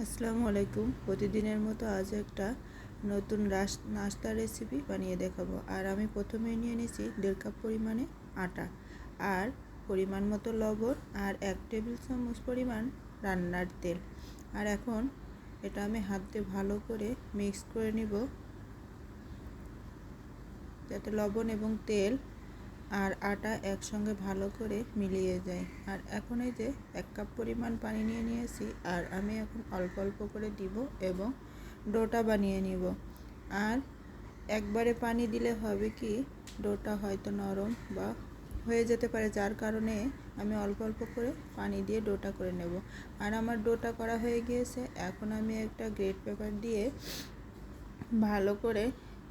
আসসালামু আলাইকুম। প্রতিদিনের মতো আজ একটা নতুন নাস্তার রেসিপি বানিয়ে দেখাবো। আর আমি প্রথমেই নিয়ে নিয়েছি 1.5 কাপ পরিমাণে আটা, আর পরিমাণ মতো লবণ, আর 1 টেবিল চামচ পরিমাণ রান্নার তেল। আর এখন এটা আমি হাত দিয়ে ভালো করে মিক্স করে নিব, যাতে লবণ এবং তেল আর আটা একসঙ্গে ভালো করে মিলিয়ে যায়। আর এখন এই যে 1 কাপ পরিমাণ পানি নিয়ে নিয়েছি, আর আমি এখন অল্প অল্প করে দিব এবং ডোটা বানিয়ে নিব। আর একবারে পানি দিলে হবে কি, ডোটা হয়তো নরম বা হয়ে যেতে পারে, যার কারণে আমি অল্প অল্প করে পানি দিয়ে ডোটা করে নেব। আর আমার ডোটা করা হয়ে গিয়েছে। এখন আমি একটা গ্রেট পেপার দিয়ে ভালো করে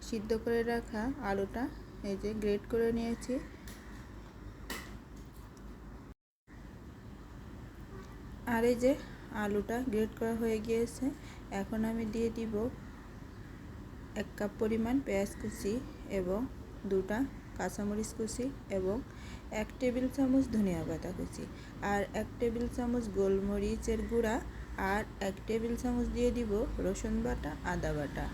সিদ্ধ করে রাখা আলুটা এই যে গ্রেট করে নিয়েছি। আর এই যে আলুটা গ্রেট করা হয়ে গিয়েছে। এখন আমি দিয়ে দিব 1 কাপ পরিমাণ পেঁয়াজ কুচি এবং 2টা কাঁচামরিচ কুচি এবং 1 টেবিল চামচ ধনিয়া পাতা কুচি, আর 1 টেবিল চামচ গোলমরিচের গুঁড়া, আর 1 টেবিল চামচ দিয়ে দিব রসুন বাটা, আদা বাটা,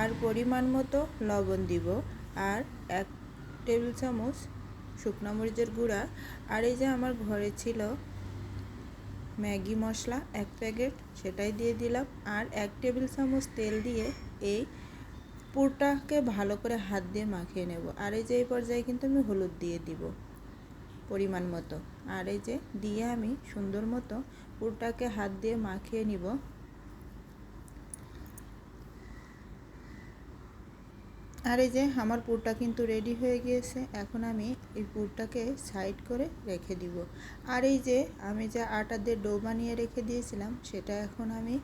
আর পরিমাণ মতো লবণ দিব, আর 1 টেবিল চামচ শুকনো মরিচের গুঁড়া। আর এই যে আমার ঘরে ছিল ম্যাগি মশলা 1 প্যাকেট, সেটাই দিয়ে দিলাম। আর 1 টেবিল চামচ তেল দিয়ে এই পুরটাকে ভালো করে হাত দিয়ে মাখিয়ে নেব। আর এই যে এই পর্যায়ে কিন্তু আমি হলুদ দিয়ে দিব পরিমাণ মতো। আর এই যে দিয়ে আমি সুন্দর মতো পুরটাকে হাত দিয়ে মাখিয়ে নিব। আর এই যে আমার পুরটা কিন্তু রেডি হয়ে গিয়েছে। এখন আমি এই পুরটাকে সাইড করে রেখে দিব। আর এই যে আমি যে আটা দিয়ে ডো বানিয়ে রেখে দিয়েছিলাম, সেটা এখন আমি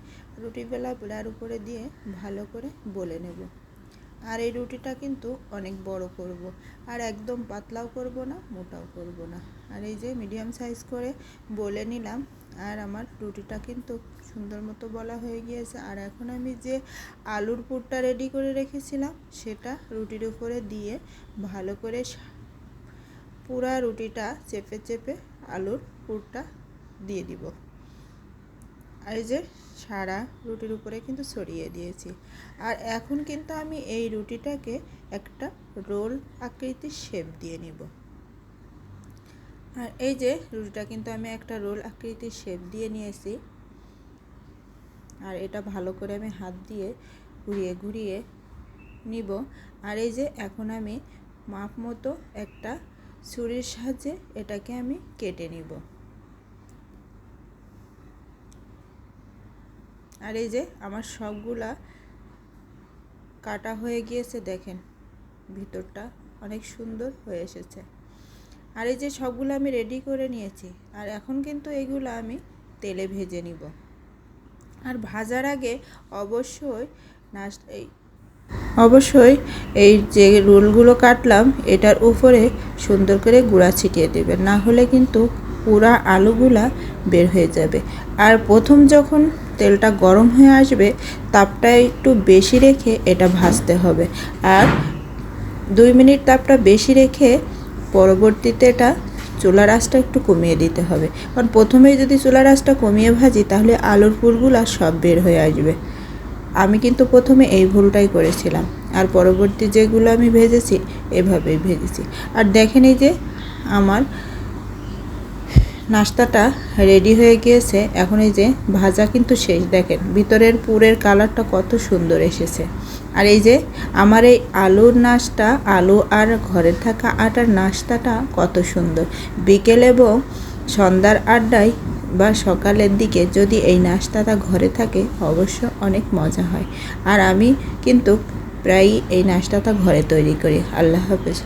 রুটি বেলার উপরে দিয়ে ভালো করে বলে নেব। আর এই রুটিটা কিন্তু অনেক বড় করব, আর একদম পাতলাও করব না, মোটাও করব না। আর এই যে মিডিয়াম সাইজ করে বলে নিলাম। আর আমার রুটিটা কিন্তু সুন্দর মতো বলা হয়ে গিয়েছে। আর এখন আমি যে আলুর পুরটা রেডি করে রেখেছিলাম, সেটা রুটির উপরে দিয়ে ভালো করে পুরা রুটিটা চেপে চেপে আলুর পুরটা দিয়ে দিব। আর এই যে সারা রুটির উপরে কিন্তু ছড়িয়ে দিয়েছি। আর এখন কিন্তু আমি এই রুটিটাকে একটা রোল আকৃতির শেপ দিয়ে নিব। আর এই যে রুটিটা কিন্তু আমি একটা রোল আকৃতির শেপ দিয়ে নিয়েছি। আর এটা ভালো করে আমি হাত দিয়ে ঘুরিয়ে ঘুরিয়ে নিব। আর এই যে এখন আমি মাপ মতো একটা ছুরির সাহায্যে এটাকে আমি কেটে নিব। আর এই যে আমার সবগুলা কাটা হয়ে গিয়েছে, দেখেন ভিতরটা অনেক সুন্দর হয়ে এসেছে। আর এই যে সবগুলো আমি রেডি করে নিয়েছি। আর এখন কিন্তু এগুলো আমি তেলে ভেজে নিব। আর ভাজার আগে অবশ্যই এই যে রোলগুলো কাটলাম, এটার উপরে সুন্দর করে গুঁড়া ছিটিয়ে দেবেন, না হলে কিন্তু পুরা আলুগুলা বের হয়ে যাবে। আর প্রথম যখন তেলটা গরম হয়ে আসবে, তাপটা একটু বেশি রেখে এটা ভাজতে হবে। আর 2 মিনিট তাপটা বেশি রেখে পরবর্তীতে এটা চুলার আঁচটা একটু কমিয়ে দিতে হবে। কারণ প্রথমেই যদি চুলার আঁচটা কমিয়ে ভাজি, তাহলে আলুর পুরগুলো সব বের হয়ে আসবে। আমি কিন্তু প্রথমে এই ভুলটাই করেছিলাম, আর পরবর্তী যেগুলো আমি ভেজেছি এভাবেই ভেজেছি। আর দেখেন এই যে আমার নাস্তাটা রেডি হয়ে গিয়েছে। এখন এই যে ভাজা কিন্তু শেষ, দেখেন ভিতরের পুরের কালারটা কত সুন্দর এসেছে। আর এই যে আমার এই আলুর নাস্তা, আলু আর ঘরে থাকা আটার নাস্তাটা কত সুন্দর। বিকেল এবং সন্ধ্যার আড্ডায় বা সকালের দিকে যদি এই নাস্তাটা ঘরে থাকে, অবশ্য অনেক মজা হয়। আর আমি কিন্তু প্রায়ই এই নাস্তাটা ঘরে তৈরি করি। আল্লাহ হাফেজ।